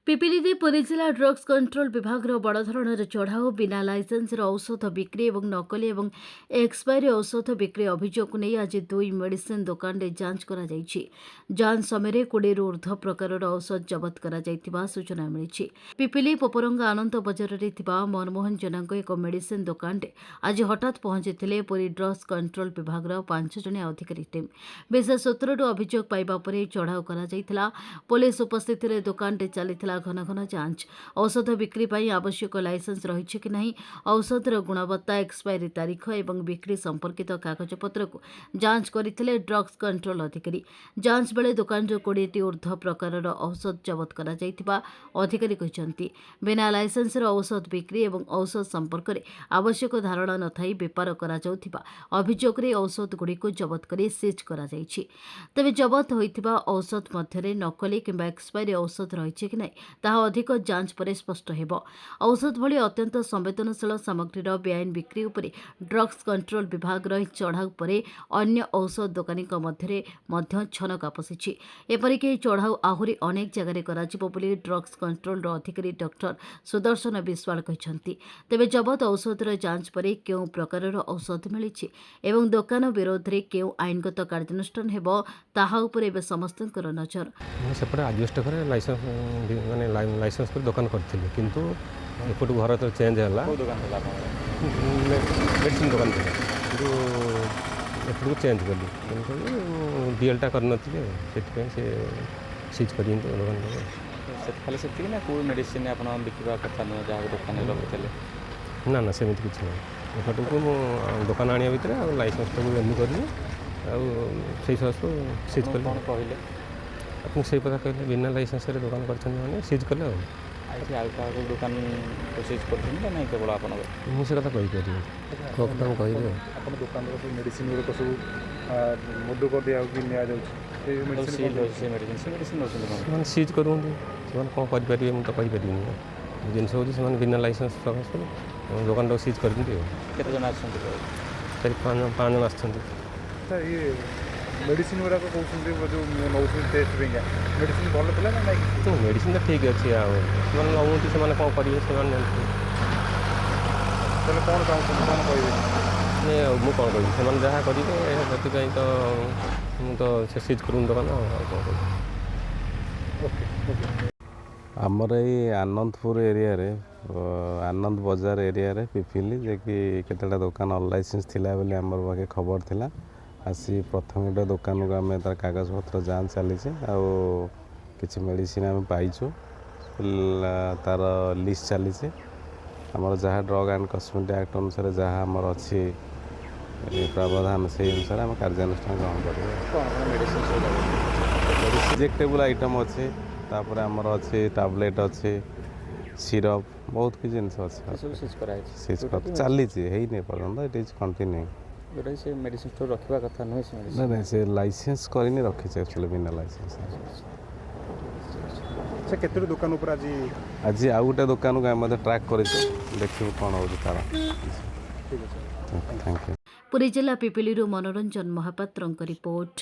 ପିପିଲିରେ ପୁରୀ ଜିଲ୍ଲା drugs control ବିଭାଗର ବଡ଼ ଧରଣର ଚଢ଼ାଉ ବିନା ଲାଇସେନ୍ସର ଔଷଧ ବିକ୍ରି ଏବଂ ନକଲି ଏବଂ ଏକ୍ସପାୟରୀ ଔଷଧ ବିକ୍ରି ଅଭିଯୋଗକୁ ନେଇ ଆଜି 2 ମେଡିସିନ ଦୋକାନରେ ଯାଞ୍ଚ କରାଯାଇଛି। ଯାଞ୍ଚ ସମୟରେ 20ରୁ ଊର୍ଦ୍ଧ୍ୱ ପ୍ରକାରର ଔଷଧ ଜବତ କରାଯାଇଥିବା ସୂଚନା ମିଳିଛି। ପିପିଲି ପୋପରଙ୍ଗା ଆନନ୍ଦ ବଜାରରେ ଥିବା ମନମୋହନ ଜେନାଙ୍କ ଏକ ମେଡିସିନ ଦୋକାନରେ ଆଜି ହଠାତ୍ ପହଞ୍ଚିଥିଲେ ପୁରୀ ଡ୍ରଗ୍ସ କଣ୍ଟ୍ରୋଲ ବିଭାଗର 5 ଜଣିଆ ଅଧିକାରୀ ଟିମ୍। ବିଶେଷ ସୂତ୍ରରୁ ଅଭିଯୋଗ ପାଇବା ପରେ ଚଢ଼ାଉ କରାଯାଇଥିଲା। ପୋଲିସ ଉପସ୍ଥିତିରେ ଦୋକାନରେ ଚାଲିଥିଲା ଘନ ଘନ ଯାଞ୍ଚ। ଔଷଧ ବିକ୍ରି ପାଇଁ ଆବଶ୍ୟକ ଲାଇସେନ୍ସ ରହିଛି କି ନାହିଁ, ଔଷଧର ଗୁଣବତ୍ତା, ଏକ୍ସପାୟରୀ ତାରିଖ ଏବଂ ବିକ୍ରି ସମ୍ପର୍କିତ କାଗଜପତ୍ରକୁ ଯାଞ୍ଚ କରିଥିଲେ ଡ୍ରଗ୍ସ କଣ୍ଟ୍ରୋଲ ଅଧିକାରୀ। ଯାଞ୍ଚ ବେଳେ ଦୋକାନରୁ 20ଟି ଊର୍ଦ୍ଧ୍ୱ ପ୍ରକାରର ଔଷଧ ଜବତ କରାଯାଇଥିବା ଅଧିକାରୀ କହିଛନ୍ତି। ବିନା ଲାଇସେନ୍ସର ଔଷଧ ବିକ୍ରି ଏବଂ ଔଷଧ ସମ୍ପର୍କରେ ଆବଶ୍ୟକ ଧାରଣା ନଥାଇ ବେପାର କରାଯାଉଥିବା ଅଭିଯୋଗରେ ଔଷଧଗୁଡ଼ିକୁ ଜବତ କରି ସିଜ୍ କରାଯାଇଛି। ତେବେ ଜବତ ହୋଇଥିବା ଔଷଧ ମଧ୍ୟରେ ନକଲି କିମ୍ବା ଏକ୍ସପାୟରୀ ଔଷଧ ରହିଛି କି ନାହିଁ ତାହା ଅଧିକ ଯାଞ୍ଚ ପରେ ସ୍ପଷ୍ଟ ହେବ। ଔଷଧ ଭଳି ଅତ୍ୟନ୍ତ ସମ୍ବେଦନଶୀଳ ସାମଗ୍ରୀର ବେଆଇନ ବିକ୍ରି ଉପରେ ଡ୍ରଗ୍ସ କଣ୍ଟ୍ରୋଲ ବିଭାଗର ଏହି ଚଢ଼ାଉ ପରେ ଅନ୍ୟ ଔଷଧ ଦୋକାନୀଙ୍କ ମଧ୍ୟରେ ମଧ୍ୟ ଛନକା ପଶିଛି। ଏପରିକି ଏହି ଚଢ଼ାଉ ଆହୁରି ଅନେକ ଜାଗାରେ କରାଯିବ ବୋଲି ଡ୍ରଗ୍ସ କଣ୍ଟ୍ରୋଲର ଅଧିକାରୀ ଡକ୍ଟର ସୁଦର୍ଶନ ବିଶ୍ୱାଳ କହିଛନ୍ତି। ତେବେ ଜବତ ଔଷଧର ଯାଞ୍ଚ ପରେ କେଉଁ ପ୍ରକାରର ଔଷଧ ମିଳିଛି ଏବଂ ଦୋକାନ ବିରୋଧରେ କେଉଁ ଆଇନଗତ କାର୍ଯ୍ୟାନୁଷ୍ଠାନ ହେବ ତାହା ଉପରେ ଏବେ ସମସ୍ତଙ୍କର ନଜର। ସେପଟେ ଆଜବେଷ୍ଟ ଘରେ ଲାଇସେନ୍ସ କରି ଦୋକାନ କରିଥିଲି, କିନ୍ତୁ ଏପଟୁ ଘର ତ ଚେଞ୍ଜ ହେଲା, ମେଡ଼ିସିନ ଦୋକାନ ଥିଲା, କିନ୍ତୁ ଏପଟକୁ ଚେଞ୍ଜ କଲି, ତେଣୁକରି ଡିଏଲ୍ଟା କରିନଥିଲି, ସେଥିପାଇଁ ସେ ସିଜ୍ କରିଦିଅନ୍ତୁ ଦୋକାନ। ଖାଲି ସେତିକି ନା କେଉଁ ମେଡ଼ିସିନ ଆପଣ ବିକିବା କଥା ନୁହେଁ ଯାହାକୁ ଦୋକାନରେ ରଖିଥିଲେ? ନା ନା, ସେମିତି କିଛି ନାହିଁ। ଏପଟକୁ ମୁଁ ଦୋକାନ ଆଣିବା ଭିତରେ ଆଉ ଲାଇସେନ୍ସଟାକୁ ରିନ୍ୟୁ କରିଲି, ଆଉ ସେଇ ସବକୁ ସିଜ୍ କଲି। କ'ଣ କହିଲେ ଆପଣ ସେଇ କଥା କହିଲେ, ବିନା ଲାଇସେନ୍ସରେ ଦୋକାନ କରିଛନ୍ତି ମାନେ ସିଜ୍ କଲେ। ଆଉ ଆଉ କାହାକୁ ଦୋକାନ ସିଜ୍ କରୁଛନ୍ତି ନା ନାହିଁ କେବଳ ଆପଣ? ମୁଁ ସେ କଥା କହିପାରିବି, କେଉଁ କଥା ମୁଁ କହିବି। ଆଉ ଆପଣ ଦୋକାନର ସବୁ ମେଡ଼ିସିନ ଗୁଡ଼ିକ ସବୁ ମୁଦ କରିଦିଆହେଉଛି, ନିଆଯାଉଛି, ସେ ମେଡ଼ିସିନ ନେଉଛନ୍ତି ସେମାନେ ସିଜ୍ କରୁଛନ୍ତି। ସେମାନେ କ'ଣ କରିପାରିବେ ମୁଁ ତ କହିପାରିବିନି। ଜିନିଷ ହେଉଛି ସେମାନେ ବିନା ଲାଇସେନ୍ସ ସକାଶେ ଦୋକାନଟାକୁ ସିଜ୍ କରିଛନ୍ତି। ଆଉ କେତେ ଜଣ ଆସୁଛନ୍ତି? 4-5 ଜଣ ଆସିଛନ୍ତି। ଇଏ ମେଡ଼ିସିନ ଗୁଡ଼ାକ କହୁଛନ୍ତି ଯେଉଁ ନେଉଛନ୍ତି ଟେଷ୍ଟ ପାଇଁକା, ମେଡ଼ିସିନ ଭଲ ଥିଲା ନା ନାହିଁ? ମେଡ଼ିସିନ ତ ଠିକ୍ ଅଛି, ଆଉ ସେମାନେ ନେଉଛନ୍ତି, ସେମାନେ କ'ଣ କରିବେ ସେମାନେ ଜାଣିଛନ୍ତି। ତାହେଲେ କ'ଣ ଚାହୁଁଛନ୍ତି, କ'ଣ କହିବେ? ମୁଁ କ'ଣ କହିବି, ସେମାନେ ଯାହା କରିବେ, ସେଥିପାଇଁ ତ ମୁଁ ତ ସେ ସିଜ୍ କରୁନି ଦୋକାନ। ଆଉ କ'ଣ କହିବି। ଆମର ଏଇ ଆନନ୍ଦପୁର ଏରିଆରେ, ଆନନ୍ଦ ବଜାର ଏରିଆରେ ପିପିଲି, ଯେ କି କେତେଟା ଦୋକାନ ଅନଲାଇସେନ୍ସ ଥିଲା ବୋଲି ଆମର ପାଖେ ଖବର ଥିଲା। ଆସି ପ୍ରଥମେ ଗୋଟେ ଦୋକାନକୁ ଆମେ ତାର କାଗଜପତ୍ର ଯାଞ୍ଚ ଚାଲିଛି, ଆଉ କିଛି ମେଡ଼ିସିନ ଆମେ ପାଇଛୁ, ତାର ଲିଷ୍ଟ ଚାଲିଛି। ଆମର ଯାହା ଡ୍ରଗ୍ ଆଣ୍ଡ କସ୍ମେଟିକ୍ ଆକ୍ଟ ଅନୁସାରେ ଯାହା ଆମର ଅଛି ପ୍ରାବଧାନ, ସେଇ ଅନୁସାରେ ଆମେ କାର୍ଯ୍ୟାନୁଷ୍ଠାନ ଗ୍ରହଣ କରିବୁ। ଇଞ୍ଜେକ୍ଟେବୁଲ୍ ଆଇଟମ୍ ଅଛି, ତାପରେ ଆମର ଅଛି ଟାବଲେଟ୍ ଅଛି, ସିରପ୍, ବହୁତ କିଛି ଜିନିଷ ଅଛି। ସିଜ୍ ଚାଲିଛି, ହେଇନି ଏପର୍ଯ୍ୟନ୍ତ, ଇଟ୍ ଇଜ୍ କଣ୍ଟିନ୍ୟୁଇଂ। ଯେଉଁଟାକି ସେ ମେଡ଼ିସିନ ଷ୍ଟୋର ରଖିବା କଥା ନୁହେଁ। ନାଇଁ, ସେ ଲାଇସେନ୍ସ କରିନି, ରଖିଛି ଆକ୍ଚୁଆଲି ବିନା ଲାଇସେନ୍ସ। ସେ କେତୋଟି ଦୋକାନ ଉପରେ ଆଜି ଆଉ ଗୋଟେ ଦୋକାନକୁ ଆମେ ମଧ୍ୟ ଟ୍ରାକ୍ କରିଛୁ, ଦେଖିବୁ କ'ଣ ହେଉଛି ତାର। ଠିକ୍ ଅଛି, ଥ୍ୟାଙ୍କ ୟୁ। ପୁରୀ ଜିଲ୍ଲା ପିପିଲିରୁ ମନୋରଞ୍ଜନ ମହାପାତ୍ରଙ୍କ ରିପୋର୍ଟ।